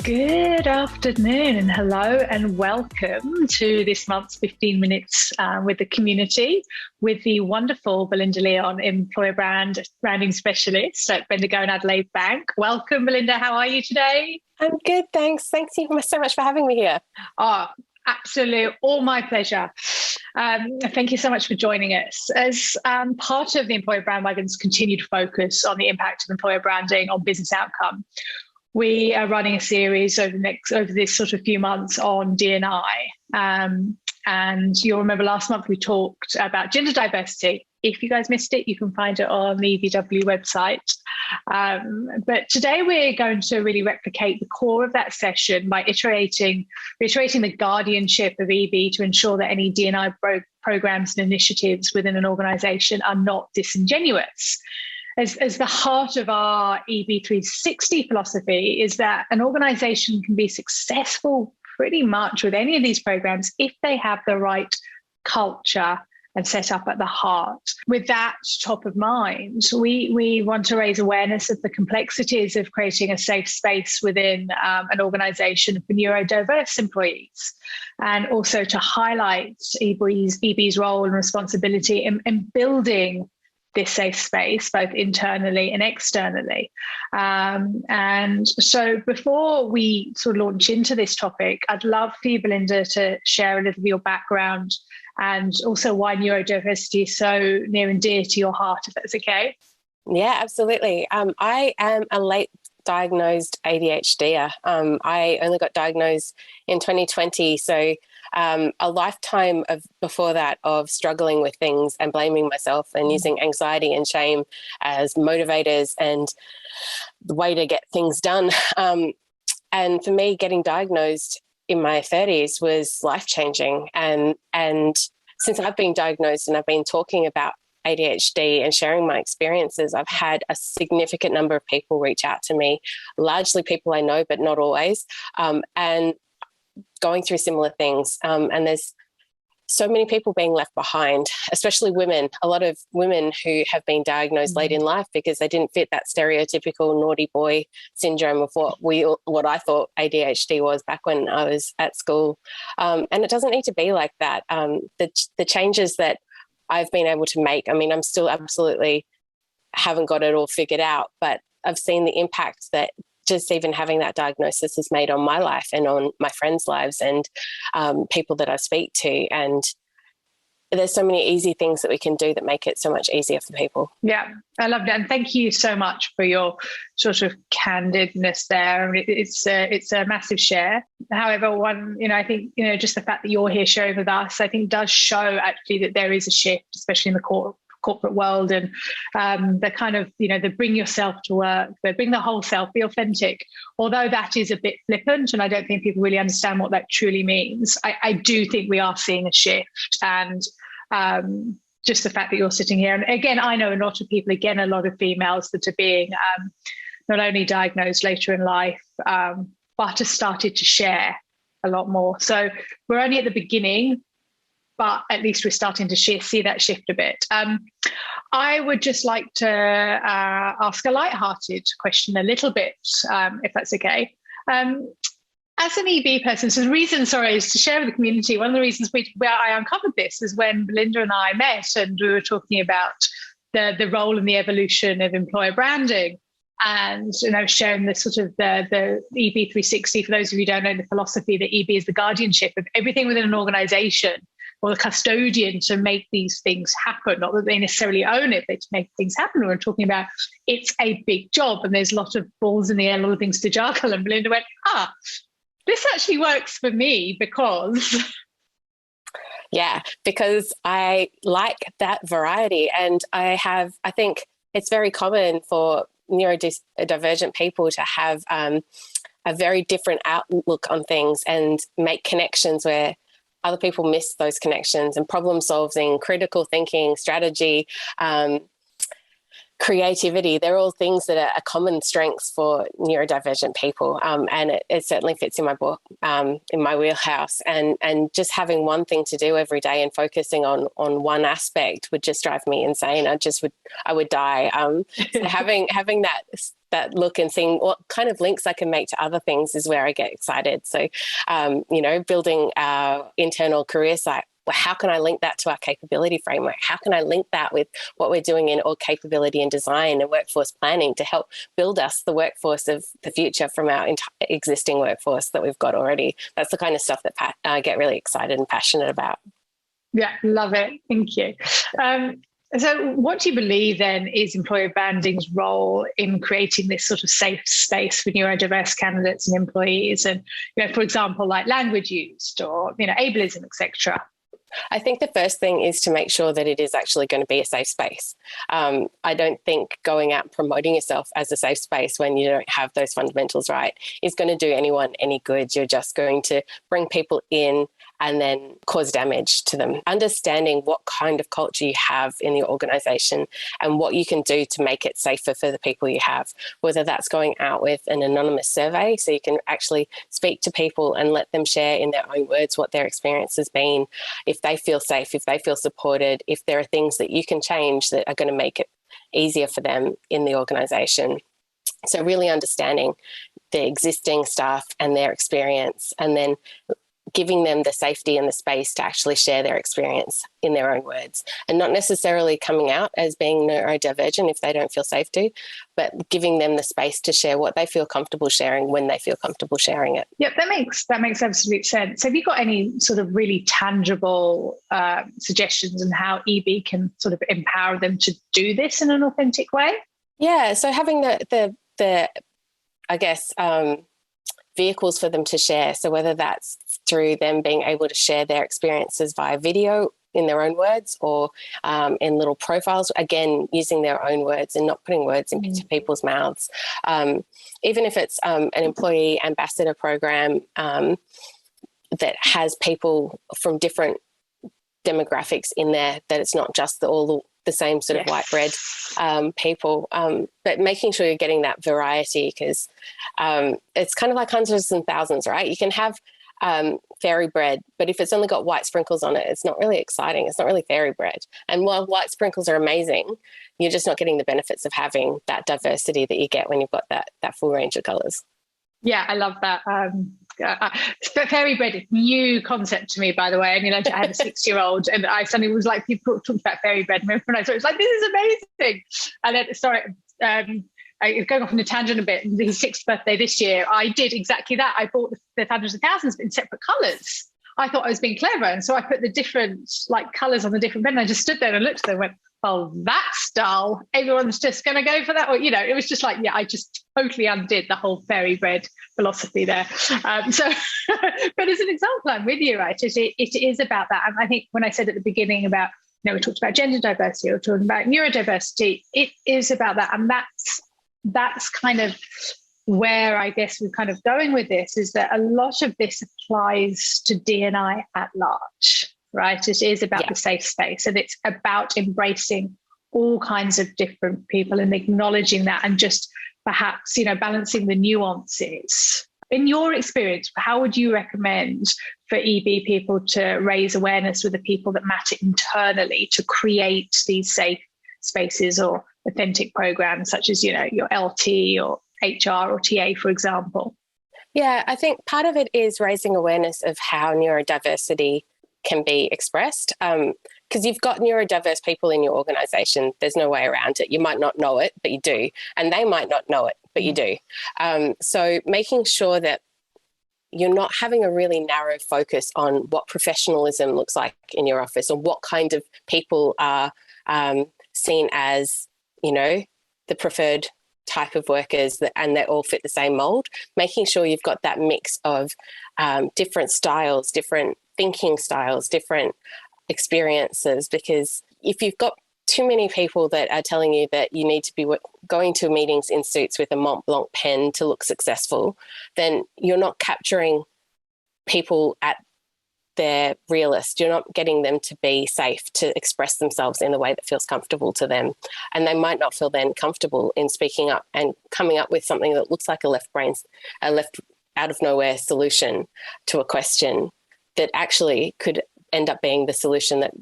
Good afternoon and hello and welcome to this month's 15 Minutes with the Community with the wonderful Belinda Leon, Employer Branding Specialist at Bendigo and Adelaide Bank. Welcome, Belinda. How are you today? I'm good, thanks. Thanks so much for having me here. Oh, absolute. All my pleasure. Thank you so much for joining us. As part of the Employer Brandwagon's continued focus on the impact of employer branding on business outcome, we are running a series over this sort of few months on D&I. And you'll remember last month we talked about gender diversity. If you guys missed it, you can find it on the EBW website. But today we're going to really replicate the core of that session by reiterating the guardianship of EB to ensure that any D&I programs and initiatives within an organisation are not disingenuous. As the heart of our EB360 philosophy is that an organisation can be successful pretty much with any of these programs if they have the right culture and set up at the heart. With that top of mind, we want to raise awareness of the complexities of creating a safe space within an organisation for neurodiverse employees, and also to highlight EB's role and responsibility in building this safe space, both internally and externally. And so before we sort of launch into this topic, I'd love for you, Belinda, to share a little of your background and also why neurodiversity is so near and dear to your heart, if that's okay. Yeah, absolutely. I am a late diagnosed ADHD. I only got diagnosed in 2020. So a lifetime before that of struggling with things and blaming myself and using anxiety and shame as motivators and the way to get things done. And for me, getting diagnosed in my 30s was life-changing. And since I've been diagnosed and I've been talking about ADHD and sharing my experiences, I've had a significant number of people reach out to me, largely people I know, but not always, and going through similar things. And there's so many people being left behind, especially women, a lot of women who have been diagnosed late in life because they didn't fit that stereotypical naughty boy syndrome of what I thought ADHD was back when I was at school. And it doesn't need to be like that. The changes that I've been able to make, I mean, I'm still absolutely haven't got it all figured out, but I've seen the impact that just even having that diagnosis has made on my life and on my friends' lives and people that I speak to. And there's so many easy things that we can do that make it so much easier for people. Yeah, I love that. And thank you so much for your sort of candidness there. I mean, it's a massive share. However, I think, just the fact that you're here sharing with us, I think does show actually that there is a shift, especially in the corporate world, and the kind of, the bring yourself to work, the bring the whole self, be authentic. Although that is a bit flippant, and I don't think people really understand what that truly means, I do think we are seeing a shift. And just the fact that you're sitting here, and again, I know a lot of people, a lot of females that are being not only diagnosed later in life, but have started to share a lot more. So we're only at the beginning, but at least we're starting to see that shift a bit. I would just like to ask a lighthearted question a little bit, if that's okay. As an EB person, so the reason, is to share with the community, one of the reasons where I uncovered this is when Belinda and I met and we were talking about the role and the evolution of employer branding. And sharing the sort of the EB360, for those of you who don't know the philosophy, that EB is the guardianship of everything within an organisation, or the custodian to make these things happen. Not that they necessarily own it, but to make things happen. We're talking about it's a big job and there's a lot of balls in the air, a lot of things to juggle. And Belinda went, this actually works for me because... Yeah, because I like that variety. And I think it's very common for neurodivergent people to have a very different outlook on things and make connections where other people miss those connections, and problem solving, critical thinking, strategy, creativity. They're all things that are common strengths for neurodivergent people, and it certainly fits in my wheelhouse. And just having one thing to do every day and focusing on one aspect would just drive me insane. I would die. So having that look and seeing what kind of links I can make to other things is where I get excited. So, building our internal career site, how can I link that to our capability framework? How can I link that with what we're doing in all capability and design and workforce planning to help build us the workforce of the future from our existing workforce that we've got already? That's the kind of stuff that I get really excited and passionate about. Yeah, love it. Thank you. So what do you believe then is employer branding's role in creating this sort of safe space for neurodiverse candidates and employees? And, for example, like language used or, ableism, etc. I think the first thing is to make sure that it is actually going to be a safe space. I don't think going out and promoting yourself as a safe space when you don't have those fundamentals right is going to do anyone any good. You're just going to bring people in and then cause damage to them. Understanding what kind of culture you have in your organisation and what you can do to make it safer for the people you have, whether that's going out with an anonymous survey so you can actually speak to people and let them share in their own words what their experience has been, if they feel safe, if they feel supported, if there are things that you can change that are going to make it easier for them in the organisation. So really understanding the existing staff and their experience, and then giving them the safety and the space to actually share their experience in their own words, and not necessarily coming out as being neurodivergent if they don't feel safe to, but giving them the space to share what they feel comfortable sharing when they feel comfortable sharing it. Yep, that makes absolute sense. Have you got any sort of really tangible suggestions on how EB can sort of empower them to do this in an authentic way? Yeah, so having the I guess, vehicles for them to share. So whether that's through them being able to share their experiences via video in their own words, or in little profiles, again, using their own words and not putting words into people's mouths. Even if it's an employee ambassador program that has people from different demographics in there, that it's not just all the same sort of white bread people, but making sure you're getting that variety, because it's kind of like hundreds and thousands, right? You can have fairy bread, but if it's only got white sprinkles on it, it's not really exciting. It's not really fairy bread. And while white sprinkles are amazing, you're just not getting the benefits of having that diversity that you get when you've got that full range of colours. Yeah, I love that. Fairy bread is a new concept to me, by the way. I mean, I had a 6-year-old and I suddenly was like, people talked about fairy bread. And when I saw it, was like, this is amazing. And then, going off on a tangent a bit, his 6th birthday this year, I did exactly that. I bought the hundreds of thousands in separate colours. I thought I was being clever. And so I put the different colours on the different bed, and I just stood there and looked at them and went, oh, that's dull. Everyone's just going to go for that. Or, it was just I just totally undid the whole fairy bread philosophy there. But as an example, I'm with you, right? It is about that. And I think when I said at the beginning about, we talked about gender diversity, or talking about neurodiversity, it is about that. And that's kind of where I guess we're kind of going with this, is that a lot of this applies to D&I at large. Right? It is about the safe space, and it's about embracing all kinds of different people and acknowledging that, and just perhaps, balancing the nuances. In your experience, how would you recommend for EB people to raise awareness with the people that matter internally to create these safe spaces or authentic programs, such as, your LT or HR or TA, for example? Yeah, I think part of it is raising awareness of how neurodiversity can be expressed, because you've got neurodiverse people in your organisation. There's no way around it. You might not know it, but you do. And they might not know it, but you do. So making sure that you're not having a really narrow focus on what professionalism looks like in your office, or what kind of people are seen as, the preferred type of workers, and they all fit the same mould. Making sure you've got that mix of different styles, different thinking styles, different experiences, because if you've got too many people that are telling you that you need to be going to meetings in suits with a Mont Blanc pen to look successful, then you're not capturing people at they're realist. You're not getting them to be safe, to express themselves in the way that feels comfortable to them. And they might not feel then comfortable in speaking up and coming up with something that looks like a left out of nowhere solution to a question that actually could end up being the solution that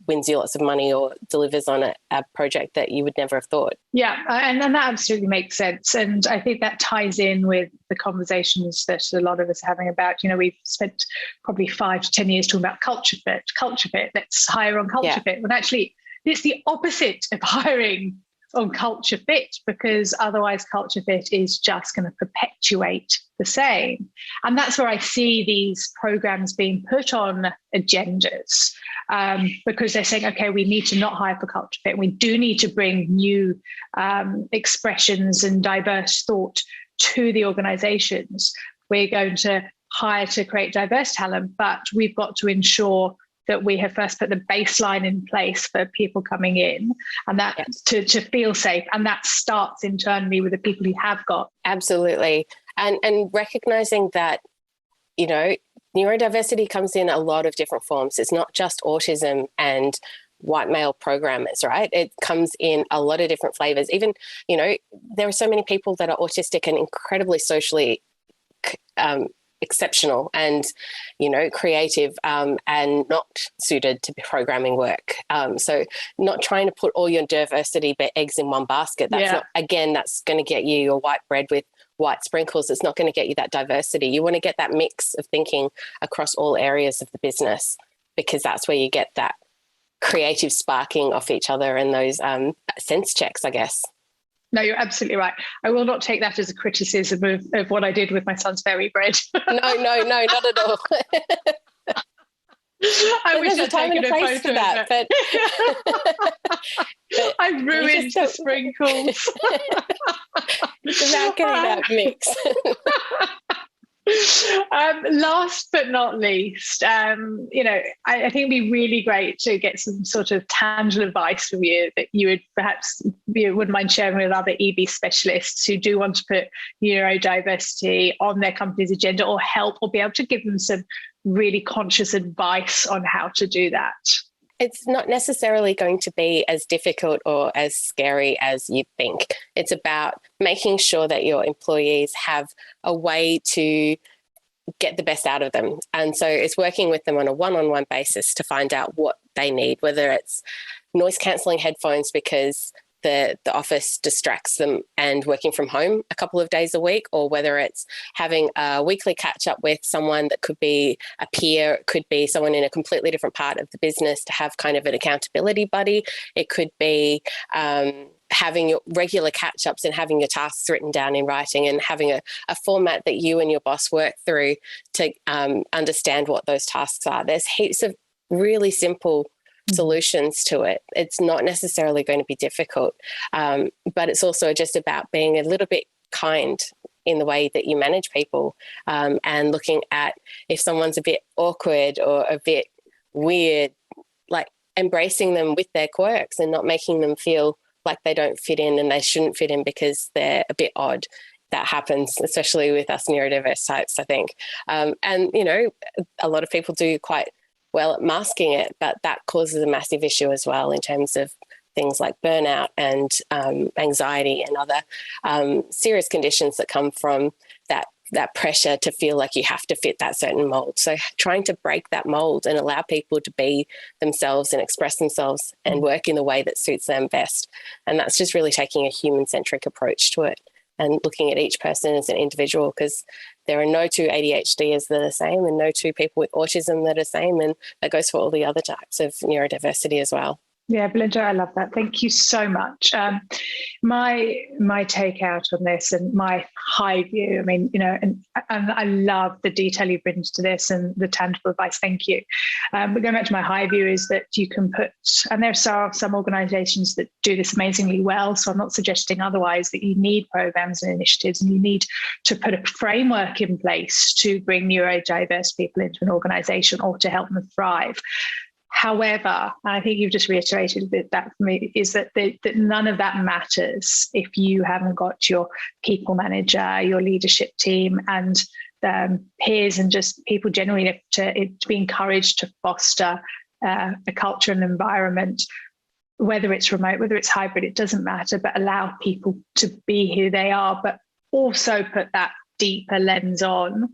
wins you lots of money or delivers on a project that you would never have thought. Yeah, and that absolutely makes sense. And I think that ties in with the conversations that a lot of us are having about, we've spent probably 5 to 10 years talking about culture fit, let's hire on culture fit. When actually it's the opposite of hiring on culture fit, because otherwise culture fit is just going to perpetuate the same. And that's where I see these programs being put on agendas, because they're saying, okay, we need to not hire for culture fit. We do need to bring new expressions and diverse thought to the organizations. We're going to hire to create diverse talent, but we've got to ensure that we have first put the baseline in place for people coming in, and that to feel safe. And that starts internally with the people you have got. Absolutely. And recognizing that, neurodiversity comes in a lot of different forms. It's not just autism and white male programmers, right? It comes in a lot of different flavors. Even, there are so many people that are autistic and incredibly socially exceptional and, creative and not suited to programming work. So not trying to put all your diversity eggs in one basket. That's going to get you your white bread with white sprinkles. It's not going to get you that diversity. You want to get that mix of thinking across all areas of the business, because that's where you get that creative sparking off each other and those sense checks, I guess. No, you're absolutely right. I will not take that as a criticism of what I did with my son's fairy bread. No, not at all. I wish I'd taken a place for that, but I ruined the sprinkles. It's about getting that mix. Last but not least, I think it'd be really great to get some sort of tangible advice from you that you would perhaps wouldn't mind sharing with other EB specialists who do want to put neurodiversity on their company's agenda, or help, or be able to give them some really conscious advice on how to do that. It's not necessarily going to be as difficult or as scary as you think. It's about making sure that your employees have a way to get the best out of them. And so it's working with them on a one-on-one basis to find out what they need, whether it's noise cancelling headphones because the office distracts them and working from home a couple of days a week, or whether it's having a weekly catch up with someone that could be a peer, it could be someone in a completely different part of the business to have kind of an accountability buddy. It could be having your regular catch-ups and having your tasks written down in writing, and having a format that you and your boss work through to understand what those tasks are. There's heaps of really simple solutions to it. It's not necessarily going to be difficult, but it's also just about being a little bit kind in the way that you manage people, and looking at if someone's a bit awkward or a bit weird, like embracing them with their quirks and not making them feel like they don't fit in and they shouldn't fit in because they're a bit odd. That happens, especially with us neurodiverse types, I think. And, a lot of people do quite well at masking it, but that causes a massive issue as well in terms of things like burnout and anxiety and other serious conditions that come from that pressure to feel like you have to fit that certain mold. So trying to break that mold and allow people to be themselves and express themselves and work in the way that suits them best. And that's just really taking a human-centric approach to it and looking at each person as an individual, because there are no two ADHDs that are the same and no two people with autism that are the same, and that goes for all the other types of neurodiversity as well. Yeah, Belinda, I love that. Thank you so much. My take out on this and my high view, I mean, and I love the detail you've brought into this and the tangible advice. Thank you. But going back to my high view is that you can put, and there are some organisations that do this amazingly well, so I'm not suggesting otherwise, that you need programs and initiatives and you need to put a framework in place to bring neurodiverse people into an organisation or to help them thrive. However, and I think you've just reiterated that for me, is that none of that matters if you haven't got your people manager, your leadership team, and peers and just people generally to be encouraged to foster a culture and environment, whether it's remote, whether it's hybrid, it doesn't matter, but allow people to be who they are, but also put that deeper lens on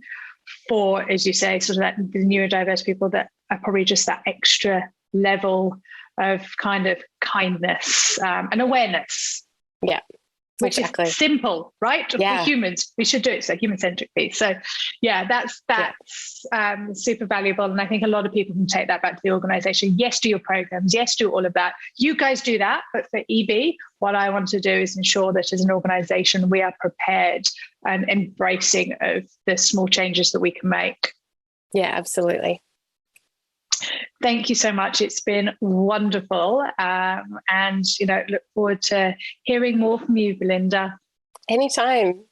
for, as you say, sort of that the neurodiverse people that are probably just that extra level of kind of kindness and awareness. Yeah. Which exactly. is simple, right? Yeah. For humans, we should do it so human-centric piece. So, yeah, that's super valuable, and I think a lot of people can take that back to the organisation. Yes, do your programs. Yes, do all of that. You guys do that, but for EB, what I want to do is ensure that as an organisation we are prepared and embracing of the small changes that we can make. Yeah, absolutely. Thank you so much. It's been wonderful. And, look forward to hearing more from you, Belinda. Anytime.